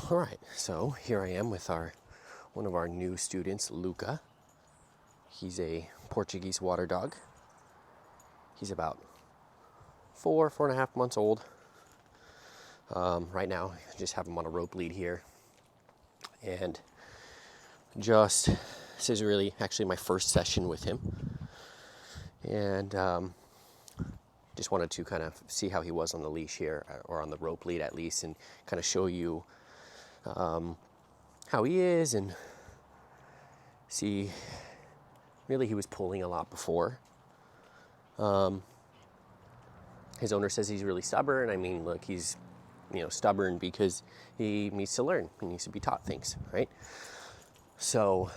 All right, so here I am with one of our new students, Luka. He's a Portuguese water dog. He's about 4.5 months old. Right now, I just have him on a rope lead here. And this is really actually my first session with him. And just wanted to kind of see how he was on the leash here, or on the rope lead at least, and kind of show you how he is, and see, really he was pulling a lot before. His owner says he's really stubborn. I mean, look, he's stubborn because he needs to learn. He needs to be taught things, right? So,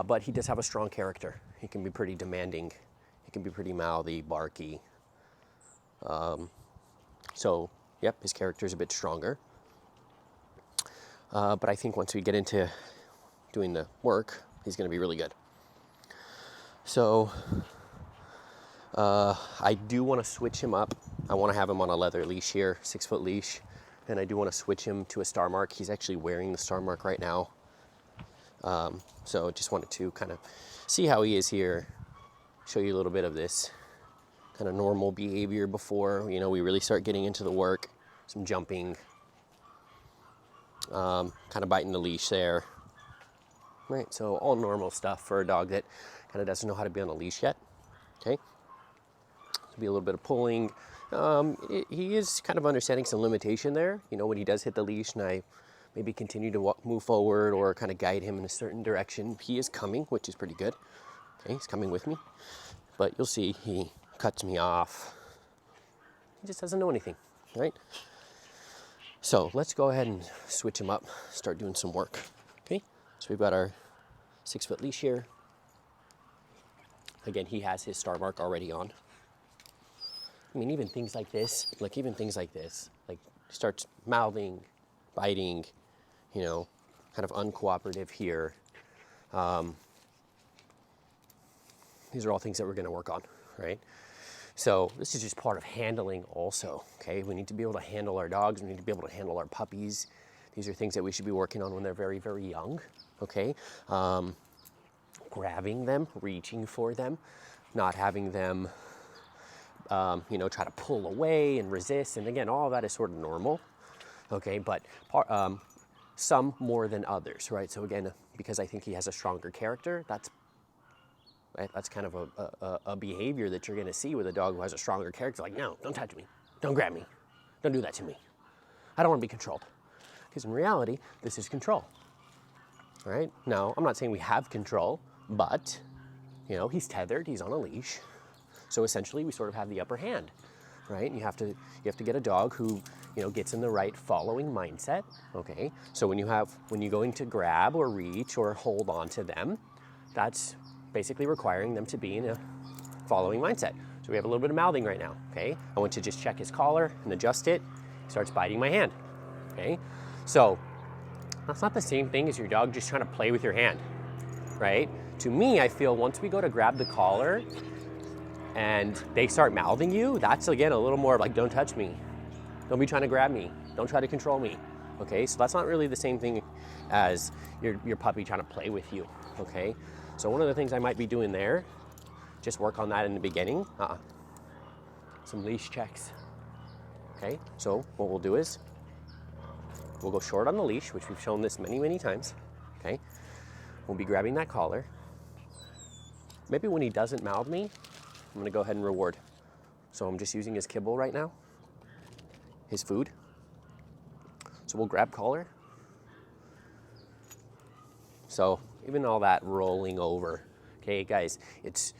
but he does have a strong character. He can be pretty demanding. He can be pretty mouthy, barky. So, yep, his character is a bit stronger. But I think once we get into doing the work, he's going to be really good. So, I do want to switch him up. I want to have him on a leather leash here, 6-foot leash. And I do want to switch him to a star mark. He's actually wearing the star mark right now. So just wanted to kind of see how he is here, show you a little bit of this kind of normal behavior before, we really start getting into the work. Some jumping, kind of biting the leash there. Right, so all normal stuff for a dog that kind of doesn't know how to be on a leash yet. Okay, be a little bit of pulling. He is kind of understanding some limitation there. When he does hit the leash and I maybe continue to move forward or kind of guide him in a certain direction, he is coming, which is pretty good. Okay, he's coming with me. But you'll see he cuts me off. He just doesn't know anything, right? So let's go ahead and switch him up, start doing some work. Okay, so we've got our 6-foot leash here. Again, he has his star mark already on. I mean, even things like this, like starts mouthing, biting, kind of uncooperative here. These are all things that we're going to work on, right? So this is just part of handling also, okay? We need to be able to handle our dogs. We need to be able to handle our puppies. These are things that we should be working on when they're very, very young, okay? Grabbing them, reaching for them, not having them try to pull away and resist. And again, all of that is sort of normal, okay? But some more than others, right? So again, because I think he has a stronger character, that's kind of a behavior that you're going to see with a dog who has a stronger character. Like, no, don't touch me. Don't grab me. Don't do that to me. I don't want to be controlled. Because in reality, this is control, right? Now, I'm not saying we have control, but, he's tethered. He's on a leash. So essentially, we sort of have the upper hand, right? And you have to get a dog who, gets in the right following mindset, okay? So when you're going to grab or reach or hold on to them, that's basically requiring them to be in a following mindset. So we have a little bit of mouthing right now, okay? I want to just check his collar and adjust it. He starts biting my hand, okay? So that's not the same thing as your dog just trying to play with your hand, right? To me, I feel once we go to grab the collar and they start mouthing you, that's again a little more like, don't touch me. Don't be trying to grab me. Don't try to control me, okay? So that's not really the same thing as your puppy trying to play with you, okay? So one of the things I might be doing there, just work on that in the beginning. Some leash checks. Okay, so what we'll do is, we'll go short on the leash, which we've shown this many, many times. Okay, we'll be grabbing that collar. Maybe when he doesn't mouth me, I'm gonna go ahead and reward. So I'm just using his kibble right now, his food. So we'll grab collar. So even all that rolling over, okay, guys, it's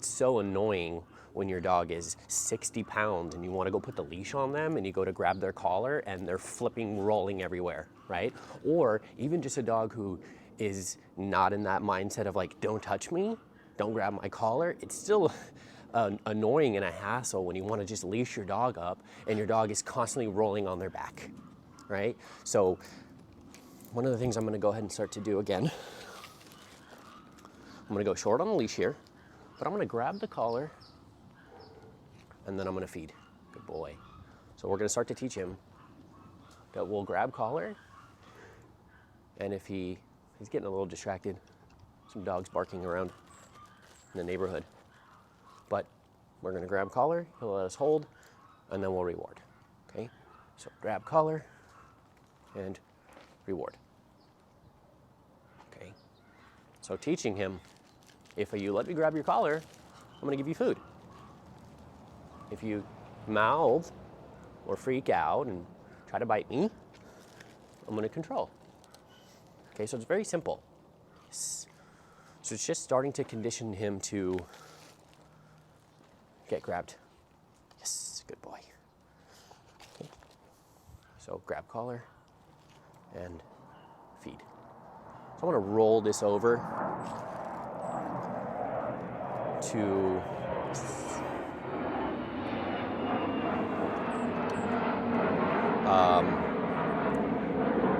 so annoying when your dog is 60 pounds and you want to go put the leash on them and you go to grab their collar and they're flipping, rolling everywhere, right? Or even just a dog who is not in that mindset of like, don't touch me, don't grab my collar. It's still annoying and a hassle when you want to just leash your dog up and your dog is constantly rolling on their back, right? So one of the things I'm going to go ahead and start to do again, I'm going to go short on the leash here, but I'm going to grab the collar and then I'm going to feed. Good boy. So we're going to start to teach him that we'll grab collar And if he's getting a little distracted, some dogs barking around in the neighborhood. But we're gonna grab collar, he'll let us hold, and then we'll reward, okay? So grab collar and reward, okay? So teaching him, if you let me grab your collar, I'm gonna give you food. If you mouth or freak out and try to bite me, I'm gonna control. Okay, so it's very simple. So it's just starting to condition him to get grabbed. Yes, good boy. Okay. So grab collar and feed. So I wanna roll this over to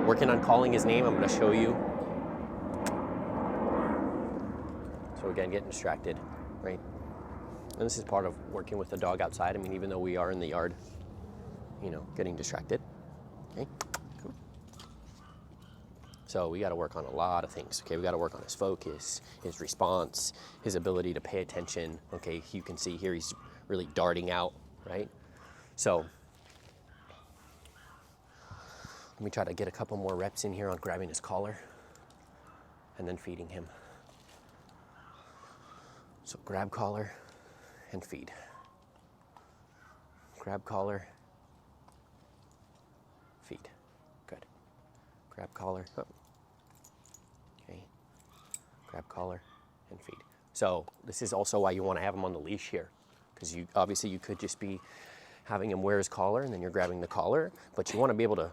working on calling his name. I'm going to show you. So again, getting distracted, right? And this is part of working with the dog outside. I mean, even though we are in the yard, you know, getting distracted. Okay, cool. So we got to work on a lot of things. Okay, we got to work on his focus, his response, his ability to pay attention. Okay, you can see here he's really darting out, right? So let me try to get a couple more reps in here on grabbing his collar and then feeding him. So grab collar and feed. Grab collar, feed. Good. Grab collar. Oh. Okay. Grab collar and feed. So this is also why you want to have him on the leash here, because you obviously you could just be having him wear his collar and then you're grabbing the collar, but you want to be able to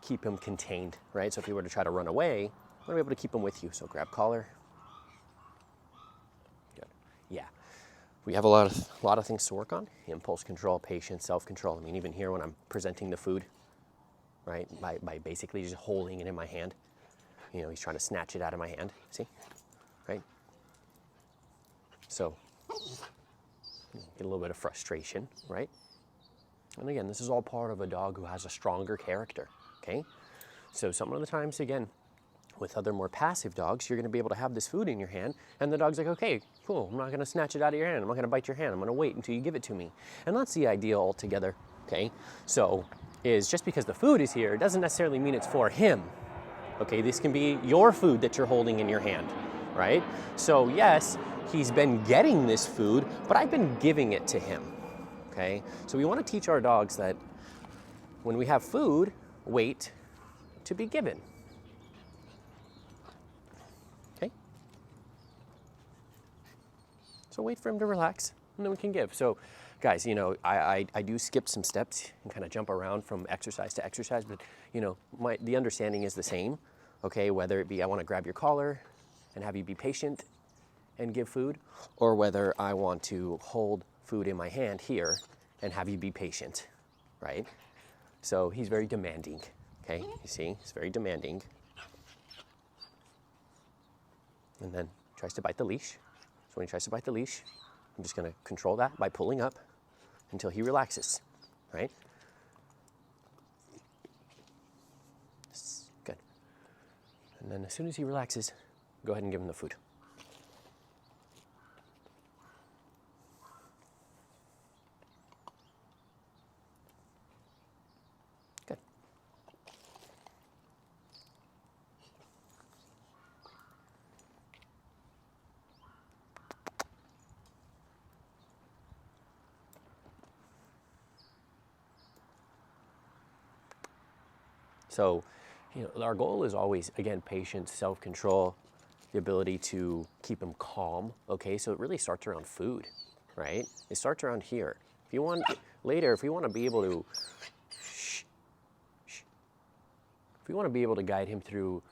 keep him contained, right? So if you were to try to run away, you want to be able to keep him with you. So grab collar. Good. Yeah. We have a lot of things to work on. Impulse control, patience, self-control. I mean, even here when I'm presenting the food, right? By basically just holding it in my hand. You know, he's trying to snatch it out of my hand. See? Right? So get a little bit of frustration, right? And again, this is all part of a dog who has a stronger character. Okay, so some of the times, again, with other more passive dogs, you're going to be able to have this food in your hand, and the dog's like, okay, cool, I'm not going to snatch it out of your hand, I'm not going to bite your hand, I'm going to wait until you give it to me. And that's the idea altogether, okay? So, is just because the food is here, doesn't necessarily mean it's for him, okay? This can be your food that you're holding in your hand, right? So, yes, he's been getting this food, but I've been giving it to him, okay? So we want to teach our dogs that when we have food, wait to be given. Okay? So wait for him to relax, and then we can give. So guys, you know, I do skip some steps and kind of jump around from exercise to exercise, but you know, the understanding is the same, okay? Whether it be I want to grab your collar and have you be patient and give food, or whether I want to hold food in my hand here and have you be patient, right? So he's very demanding, okay? You see, he's very demanding. And then tries to bite the leash. So when he tries to bite the leash, I'm just gonna control that by pulling up until he relaxes, right? Good. And then as soon as he relaxes, go ahead and give him the food. So, you know, our goal is always, again, patience, self-control, the ability to keep him calm, okay? So it really starts around food, right? It starts around here. If you want, later, if we want to be able to, if we want to be able to guide him through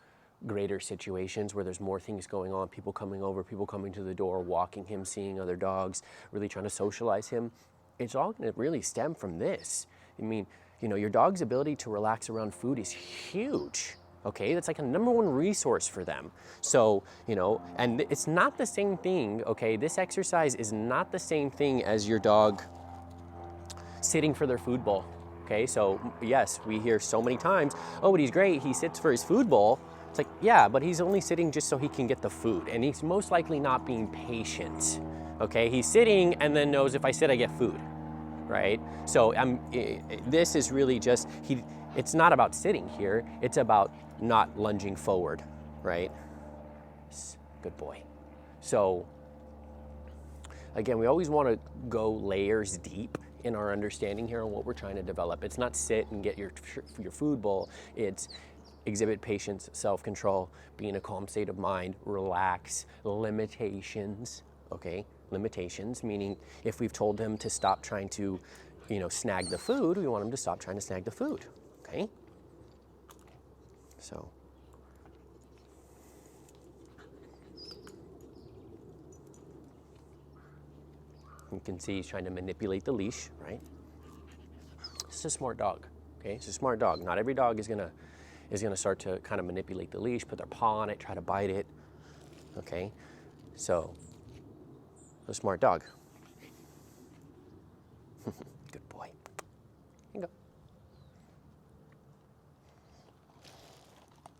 greater situations where there's more things going on, people coming over, people coming to the door, walking him, seeing other dogs, really trying to socialize him, it's all going to really stem from this. I mean, you know, your dog's ability to relax around food is huge, okay? That's like a #1 resource for them. So, you know, and it's not the same thing, okay? This exercise is not the same thing as your dog sitting for their food bowl, okay? So, yes, we hear so many times, oh, but he's great, he sits for his food bowl. It's like, yeah, but he's only sitting just so he can get the food, and he's most likely not being patient, okay? He's sitting and then knows if I sit, I get food, right? So this is really just, it's not about sitting here, it's about not lunging forward, right? Good boy. So again, we always want to go layers deep in our understanding here on what we're trying to develop. It's not sit and get your food bowl, it's exhibit patience, self-control, be in a calm state of mind, relax, limitations, okay? Limitations, meaning if we've told him to stop trying to, snag the food, we want him to stop trying to snag the food, okay? So. You can see he's trying to manipulate the leash, right? It's a smart dog, okay? It's a smart dog. Not every dog is gonna start to kind of manipulate the leash, put their paw on it, try to bite it, okay? So, a smart dog. Good boy. Here you go.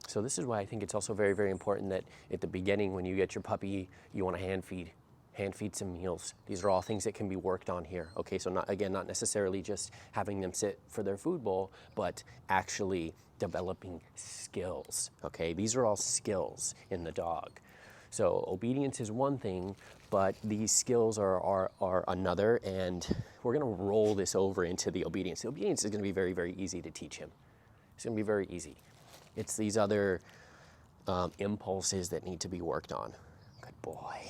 So this is why I think it's also very, very important that at the beginning when you get your puppy, you want to hand feed some meals. These are all things that can be worked on here. Okay, so not necessarily just having them sit for their food bowl, but actually developing skills. Okay, these are all skills in the dog. So obedience is one thing, but these skills are another, and we're gonna roll this over into the obedience. The obedience is gonna be very, very easy to teach him. It's gonna be very easy. It's these other impulses that need to be worked on. Good boy.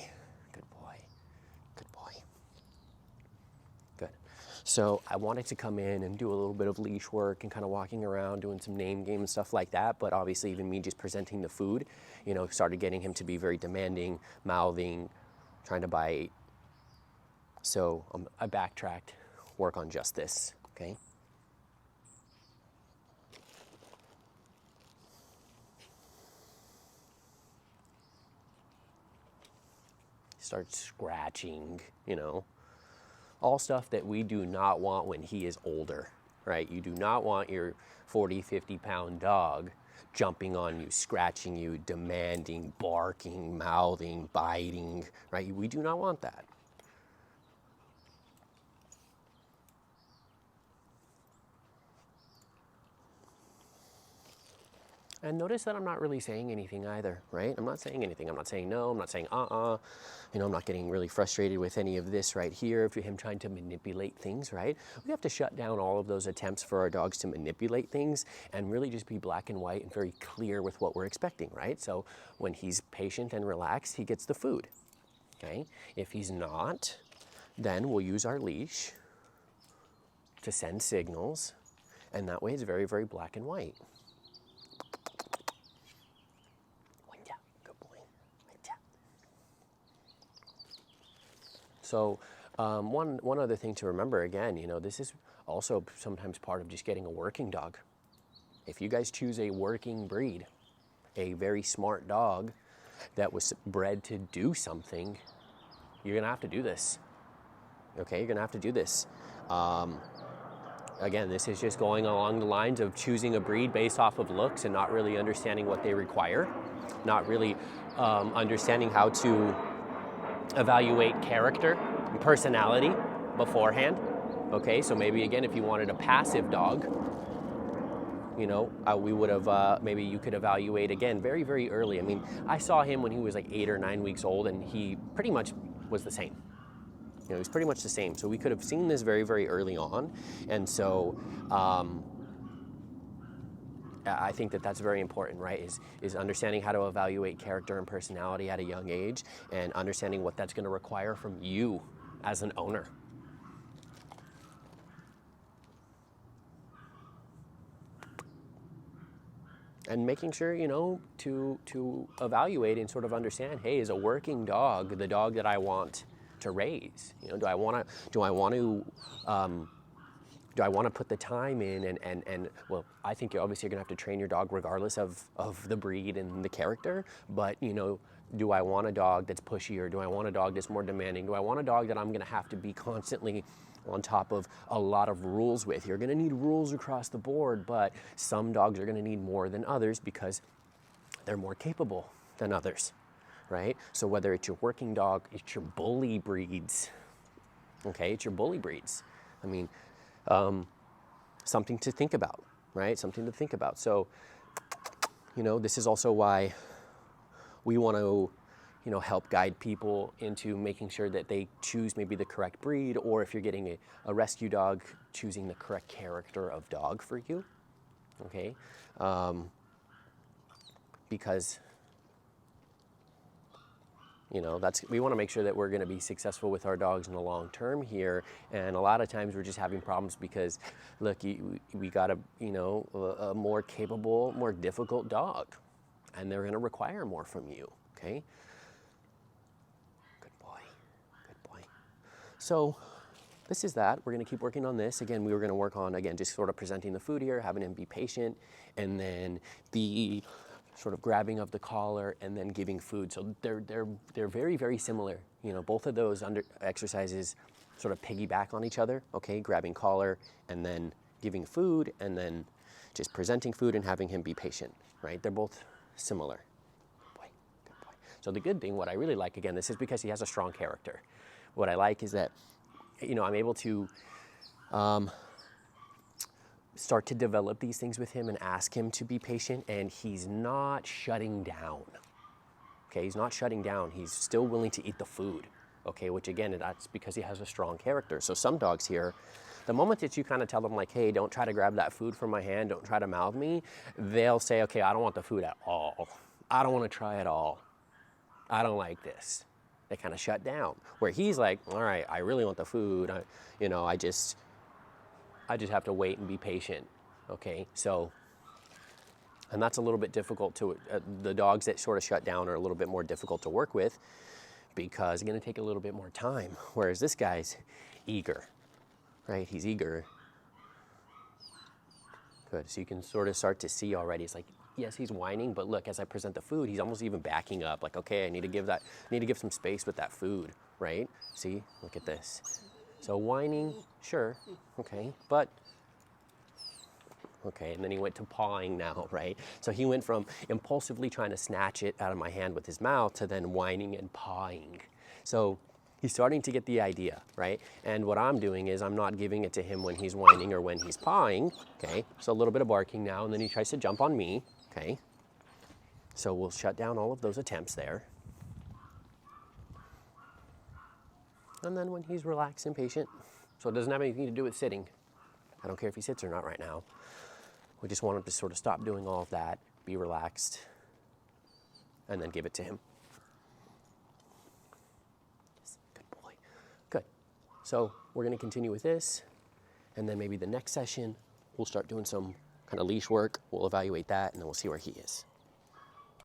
So I wanted to come in and do a little bit of leash work and kind of walking around, doing some name game and stuff like that. But obviously even me just presenting the food, started getting him to be very demanding, mouthing, trying to bite. So I backtracked, work on just this, okay? Start scratching, all stuff that we do not want when he is older, right? You do not want your 40, 50-pound dog jumping on you, scratching you, demanding, barking, mouthing, biting, right? We do not want that. And notice that I'm not really saying anything either, right? I'm not saying anything. I'm not saying no. I'm not saying I'm not getting really frustrated with any of this right here, for him trying to manipulate things, right? We have to shut down all of those attempts for our dogs to manipulate things and really just be black and white and very clear with what we're expecting, right? So when he's patient and relaxed, he gets the food, okay? If he's not, then we'll use our leash to send signals, and that way it's very, very black and white. So one other thing to remember, again, this is also sometimes part of just getting a working dog. If you guys choose a working breed, a very smart dog that was bred to do something, you're gonna have to do this. Okay, you're gonna have to do this. Again, this is just going along the lines of choosing a breed based off of looks and not really understanding what they require, not really understanding how to evaluate character and personality beforehand. Okay, so maybe again, if you wanted a passive dog, we would have, maybe you could evaluate again very, very early. I mean, I saw him when he was like 8 or 9 weeks old, and he pretty much was the same. He's pretty much the same. So we could have seen this very, very early on. And so I think that that's very important, right? Is understanding how to evaluate character and personality at a young age, and understanding what that's going to require from you as an owner. And making sure, to evaluate and sort of understand, hey, is a working dog the dog that I want to raise? Do I want to put the time in and well, I think you're obviously going to have to train your dog regardless of the breed and the character, but do I want a dog that's pushy, or do I want a dog that's more demanding? Do I want a dog that I'm going to have to be constantly on top of a lot of rules with? You're going to need rules across the board, but some dogs are going to need more than others because they're more capable than others, right? So whether it's your working dog, it's your bully breeds, okay? It's your bully breeds. I mean, something to think about, right? Something to think about. So, you know, this is also why we want to, you know, help guide people into making sure that they choose maybe the correct breed, or if you're getting a rescue dog, choosing the correct character of dog for you, okay? Because, you know, we want to make sure that we're going to be successful with our dogs in the long term here. And a lot of times we're just having problems because, look, we got you know, a more capable, more difficult dog, and they're going to require more from you, okay? Good boy, good boy. So this is that. We're going to keep working on this. Again, we were going to work on, again, just sort of presenting the food here, having him be patient, and then the sort of grabbing of the collar and then giving food. So they're very, very similar. You know, both of those exercises sort of piggyback on each other, okay? Grabbing collar and then giving food, and then just presenting food and having him be patient, right? They're both similar. Good boy, good boy. So the good thing, what I really like, again, this is because he has a strong character. What I like is that, you know, I'm able to start to develop these things with him and ask him to be patient, and he's not shutting down. Okay, he's not shutting down. He's still willing to eat the food. Okay, which again, that's because he has a strong character. So some dogs here, the moment that you kind of tell them like, hey, don't try to grab that food from my hand, don't try to mouth me, they'll say, okay, I don't want the food at all. I don't want to try at all. I don't like this. They kind of shut down. Where he's like, all right, I really want the food. You know, I just have to wait and be patient, okay? So, and that's a little bit difficult to, the dogs that sort of shut down are a little bit more difficult to work with because it's gonna take a little bit more time, whereas this guy's eager, right? He's eager. Good, so you can sort of start to see already, it's like, yes, he's whining, but look, as I present the food, he's almost even backing up, like, okay, I need to give some space with that food, right? See, look at this. So whining, sure, okay, but, okay, and then he went to pawing now, right? So he went from impulsively trying to snatch it out of my hand with his mouth to then whining and pawing. So he's starting to get the idea, right? And what I'm doing is I'm not giving it to him when he's whining or when he's pawing, okay? So a little bit of barking now, and then he tries to jump on me, okay? So we'll shut down all of those attempts there. And then when he's relaxed and patient, so it doesn't have anything to do with sitting. I don't care if he sits or not right now. We just want him to sort of stop doing all of that, be relaxed, and then give it to him. Yes, good boy. Good. So we're going to continue with this, and then maybe the next session, we'll start doing some kind of leash work. We'll evaluate that, and then we'll see where he is.